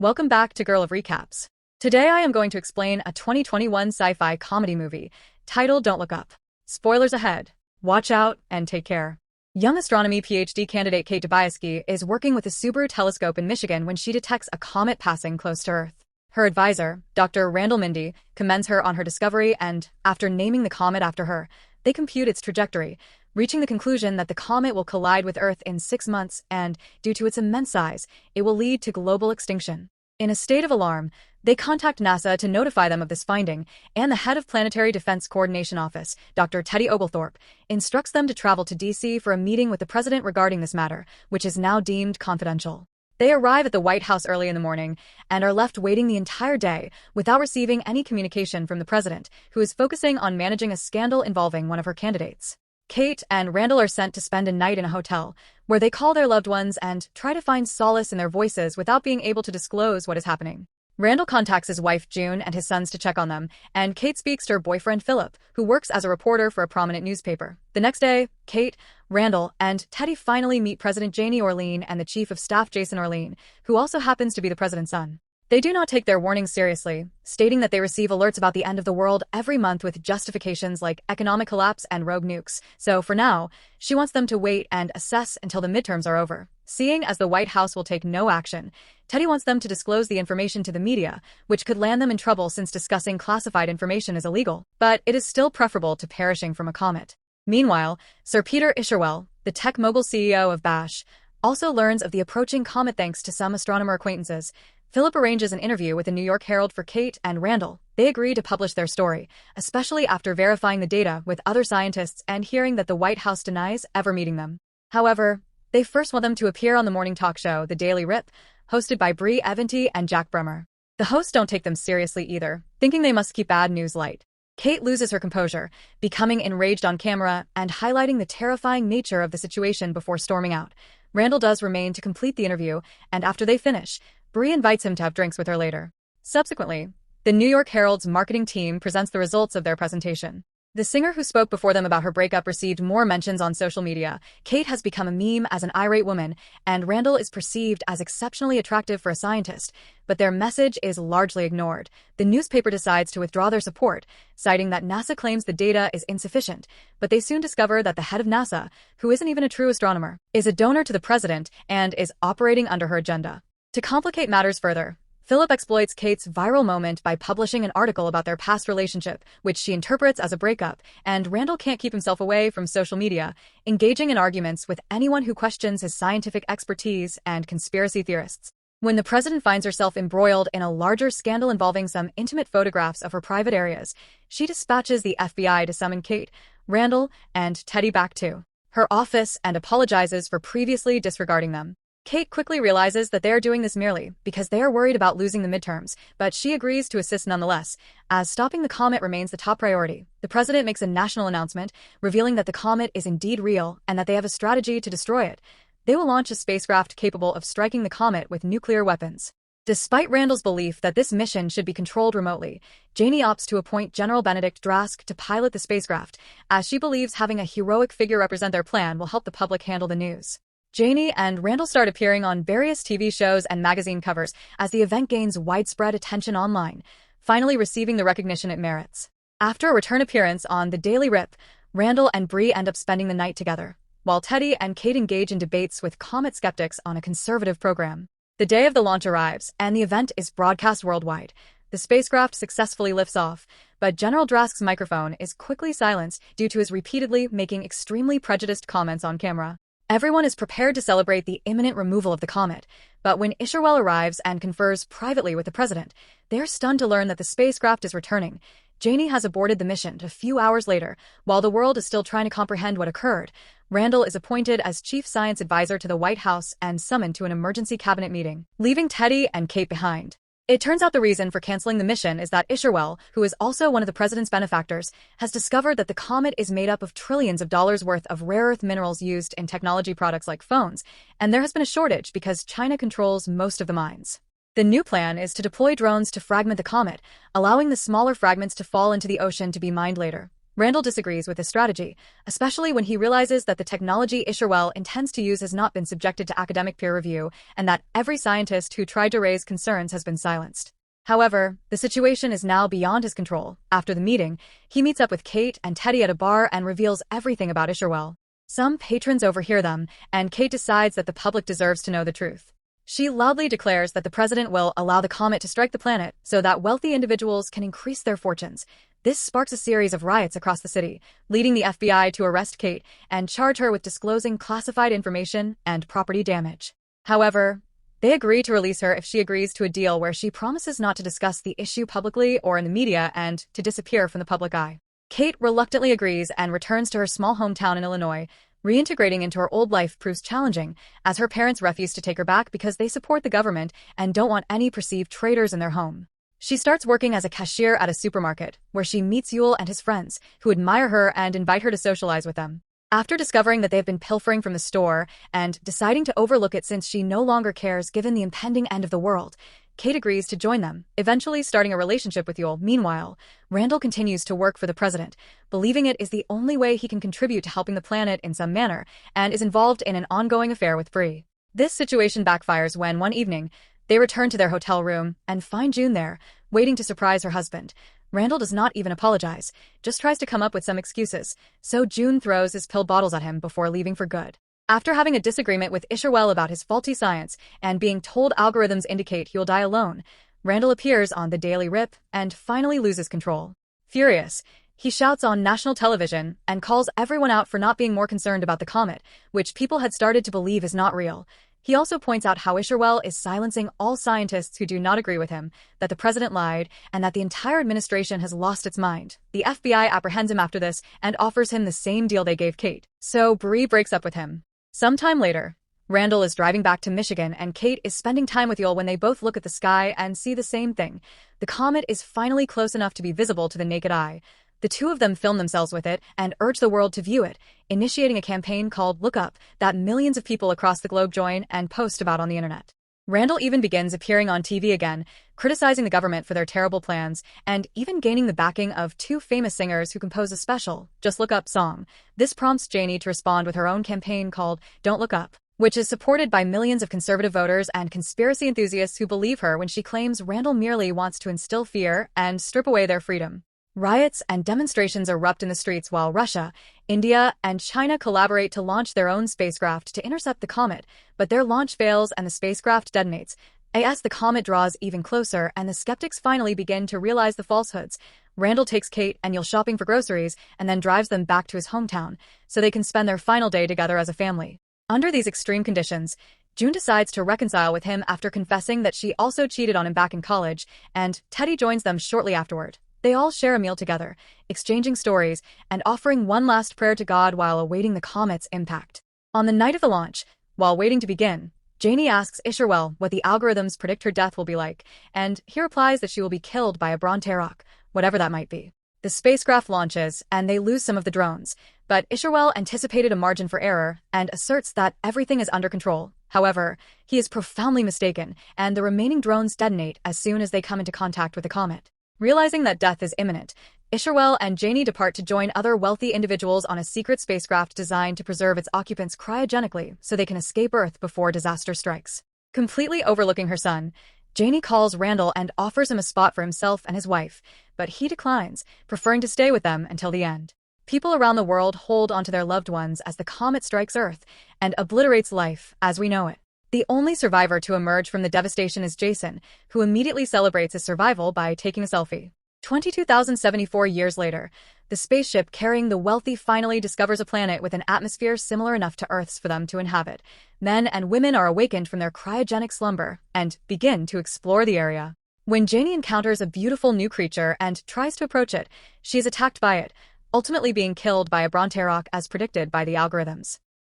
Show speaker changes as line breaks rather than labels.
Welcome back to Girl of Recaps. Today I am going to explain a 2021 sci-fi comedy movie titled Don't Look Up. Spoilers ahead. Watch out and take care. Young astronomy PhD candidate Kate Dubyaski is working with a Subaru telescope in Michigan when she detects a comet passing close to Earth. Her advisor, Dr. Randall Mindy, commends her on her discovery and, after naming the comet after her, they compute its trajectory, reaching the conclusion that the comet will collide with Earth in 6 months and, due to its immense size, it will lead to global extinction. In a state of alarm, they contact NASA to notify them of this finding, and the head of Planetary Defense Coordination Office, Dr. Teddy Oglethorpe, instructs them to travel to D.C. for a meeting with the president regarding this matter, which is now deemed confidential. They arrive at the White House early in the morning and are left waiting the entire day without receiving any communication from the president, who is focusing on managing a scandal involving one of her candidates. Kate and Randall are sent to spend a night in a hotel, where they call their loved ones and try to find solace in their voices without being able to disclose what is happening. Randall contacts his wife June and his sons to check on them, and Kate speaks to her boyfriend Philip, who works as a reporter for a prominent newspaper. The next day, Kate, Randall, and Teddy finally meet President Janie Orlean and the Chief of Staff Jason Orlean, who also happens to be the president's son. They do not take their warnings seriously, stating that they receive alerts about the end of the world every month with justifications like economic collapse and rogue nukes. So, for now, she wants them to wait and assess until the midterms are over. Seeing as the White House will take no action, Teddy wants them to disclose the information to the media, which could land them in trouble since discussing classified information is illegal. But it is still preferable to perishing from a comet. Meanwhile, Sir Peter Isherwell, the tech mogul CEO of Bash, also learns of the approaching comet thanks to some astronomer acquaintances. Philip arranges an interview with the New York Herald for Kate and Randall. They agree to publish their story, especially after verifying the data with other scientists and hearing that the White House denies ever meeting them. However, they first want them to appear on the morning talk show The Daily Rip, hosted by Brie Eventy and Jack Brummer. The hosts don't take them seriously either, thinking they must keep bad news light. Kate loses her composure, becoming enraged on camera and highlighting the terrifying nature of the situation before storming out. Randall does remain to complete the interview, and after they finish, Brie invites him to have drinks with her later. Subsequently, the New York Herald's marketing team presents the results of their presentation. The singer who spoke before them about her breakup received more mentions on social media. Kate has become a meme as an irate woman, and Randall is perceived as exceptionally attractive for a scientist, but their message is largely ignored. The newspaper decides to withdraw their support, citing that NASA claims the data is insufficient, but they soon discover that the head of NASA, who isn't even a true astronomer, is a donor to the president and is operating under her agenda. To complicate matters further, Philip exploits Kate's viral moment by publishing an article about their past relationship, which she interprets as a breakup, and Randall can't keep himself away from social media, engaging in arguments with anyone who questions his scientific expertise and conspiracy theorists. When the president finds herself embroiled in a larger scandal involving some intimate photographs of her private areas, she dispatches the FBI to summon Kate, Randall, and Teddy back to her office and apologizes for previously disregarding them. Kate quickly realizes that they are doing this merely because they are worried about losing the midterms, but she agrees to assist nonetheless, as stopping the comet remains the top priority. The president makes a national announcement, revealing that the comet is indeed real and that they have a strategy to destroy it. They will launch a spacecraft capable of striking the comet with nuclear weapons. Despite Randall's belief that this mission should be controlled remotely, Janie opts to appoint General Benedict Drask to pilot the spacecraft, as she believes having a heroic figure represent their plan will help the public handle the news. Janie and Randall start appearing on various TV shows and magazine covers as the event gains widespread attention online, finally receiving the recognition it merits. After a return appearance on The Daily Rip, Randall and Brie end up spending the night together, while Teddy and Kate engage in debates with comet skeptics on a conservative program. The day of the launch arrives, and the event is broadcast worldwide. The spacecraft successfully lifts off, but General Drask's microphone is quickly silenced due to his repeatedly making extremely prejudiced comments on camera. Everyone is prepared to celebrate the imminent removal of the comet, but when Isherwell arrives and confers privately with the president, they are stunned to learn that the spacecraft is returning. Janie has aborted the mission a few hours later, while the world is still trying to comprehend what occurred. Randall is appointed as chief science advisor to the White House and summoned to an emergency cabinet meeting, leaving Teddy and Kate behind. It turns out the reason for canceling the mission is that Isherwell, who is also one of the president's benefactors, has discovered that the comet is made up of trillions of dollars worth of rare earth minerals used in technology products like phones, and there has been a shortage because China controls most of the mines. The new plan is to deploy drones to fragment the comet, allowing the smaller fragments to fall into the ocean to be mined later. Randall disagrees with this strategy, especially when he realizes that the technology Isherwell intends to use has not been subjected to academic peer review and that every scientist who tried to raise concerns has been silenced. However, the situation is now beyond his control. After the meeting, he meets up with Kate and Teddy at a bar and reveals everything about Isherwell. Some patrons overhear them, and Kate decides that the public deserves to know the truth. She loudly declares that the president will allow the comet to strike the planet so that wealthy individuals can increase their fortunes. This sparks a series of riots across the city, leading the FBI to arrest Kate and charge her with disclosing classified information and property damage. However, they agree to release her if she agrees to a deal where she promises not to discuss the issue publicly or in the media and to disappear from the public eye. Kate reluctantly agrees and returns to her small hometown in Illinois. Reintegrating into her old life proves challenging, as her parents refuse to take her back because they support the government and don't want any perceived traitors in their home. She starts working as a cashier at a supermarket, where she meets Yule and his friends, who admire her and invite her to socialize with them. After discovering that they have been pilfering from the store and deciding to overlook it since she no longer cares given the impending end of the world, Kate agrees to join them, eventually starting a relationship with Yule. Meanwhile, Randall continues to work for the president, believing it is the only way he can contribute to helping the planet in some manner, and is involved in an ongoing affair with Bree. This situation backfires when, one evening, they return to their hotel room and find June there, waiting to surprise her husband. Randall does not even apologize, just tries to come up with some excuses, so June throws his pill bottles at him before leaving for good. After having a disagreement with Isherwell about his faulty science and being told algorithms indicate he'll die alone, Randall appears on the Daily Rip and finally loses control. Furious, he shouts on national television and calls everyone out for not being more concerned about the comet, which people had started to believe is not real. He also points out how Isherwell is silencing all scientists who do not agree with him, that the president lied, and that the entire administration has lost its mind. The FBI apprehends him after this and offers him the same deal they gave Kate. So Bree breaks up with him. Sometime later, Randall is driving back to Michigan and Kate is spending time with Yule when they both look at the sky and see the same thing. The comet is finally close enough to be visible to the naked eye. The two of them film themselves with it and urge the world to view it, initiating a campaign called Look Up that millions of people across the globe join and post about on the internet. Randall even begins appearing on TV again, criticizing the government for their terrible plans, and even gaining the backing of two famous singers who compose a special Just Look Up song. This prompts Janie to respond with her own campaign called Don't Look Up, which is supported by millions of conservative voters and conspiracy enthusiasts who believe her when she claims Randall merely wants to instill fear and strip away their freedom. Riots and demonstrations erupt in the streets while Russia, India, and China collaborate to launch their own spacecraft to intercept the comet, but their launch fails and the spacecraft detonates. As the comet draws even closer and the skeptics finally begin to realize the falsehoods, Randall takes Kate and Yule shopping for groceries and then drives them back to his hometown so they can spend their final day together as a family. Under these extreme conditions, June decides to reconcile with him after confessing that she also cheated on him back in college, and Teddy joins them shortly afterward. They all share a meal together, exchanging stories and offering one last prayer to God while awaiting the comet's impact. On the night of the launch, while waiting to begin, Janie asks Isherwell what the algorithms predict her death will be like, and he replies that she will be killed by a Bronteroc, whatever that might be. The spacecraft launches, and they lose some of the drones, but Isherwell anticipated a margin for error and asserts that everything is under control. However, he is profoundly mistaken, and the remaining drones detonate as soon as they come into contact with the comet. Realizing that death is imminent, Isherwell and Janie depart to join other wealthy individuals on a secret spacecraft designed to preserve its occupants cryogenically so they can escape Earth before disaster strikes. Completely overlooking her son, Janie calls Randall and offers him a spot for himself and his wife, but he declines, preferring to stay with them until the end. People around the world hold onto their loved ones as the comet strikes Earth and obliterates life as we know it. The only survivor to emerge from the devastation is Jason, who immediately celebrates his survival by taking a selfie. 22,074 years later, the spaceship carrying the wealthy finally discovers a planet with an atmosphere similar enough to Earth's for them to inhabit. Men and women are awakened from their cryogenic slumber and begin to explore the area. When Janie encounters a beautiful new creature and tries to approach it, she is attacked by it, ultimately being killed by a Bronteroc as predicted by the algorithms.